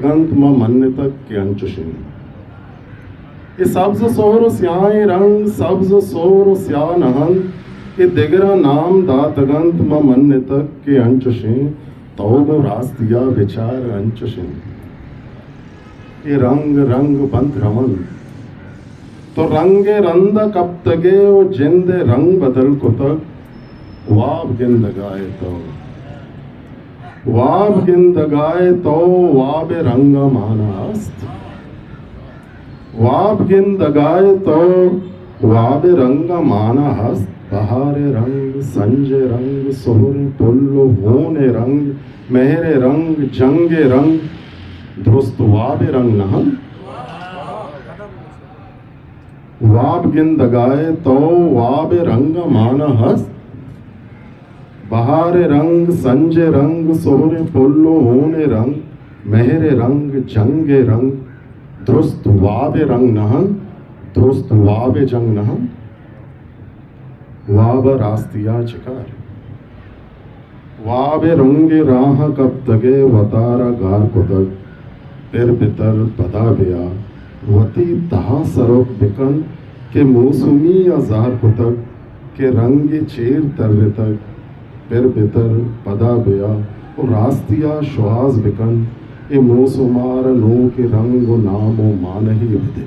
गंत म मन्ने तक के अंचुशिन ये सब्ज सोर स्याय रंग सब्ज सोर स्या नहन ये दिगरा नाम दातगंत म मन्ने तक के अंचुशिन तौब रास्तिया विचार अंचुशिन ये रंग रंग बंद रमन तो रंगे रंद कब तगे वो जिंदे रंग बदल को तक वाब गिंद गाए तो वाब गिंद गाए तो वाबे रंग मानास्त वाब गिंद गाए तो वाबे रंग मानाहस्त बहारे रंग संजय रंग सोहरे पुल्लो होने रंग मेहरे रंग जंगे रंग दुरुस्त वाबे रंग नहन वाब गिंद गाए तो वाबे रंग मानाहस्त बहारे रंग संजय रंग सोहरे पुल्लो होने रंग मेहरे रंग जंगे रंग दुरुस्त वाबे रंग नहन दुरुस्त वाबे जंग नहन वाब रास्तिया चिकार वाबे रंगे राह कब तगे वतारा गार को तक पिर पितर पदा बिया वती तहा सरोप बिकन के मौसमी अजार को तक के रंगे चेर तर्रे तक पिर पितर पदा बिया और रास्तिया शुआज बिकन ए मौसुमार नो के रंग नामो मान ही विदे।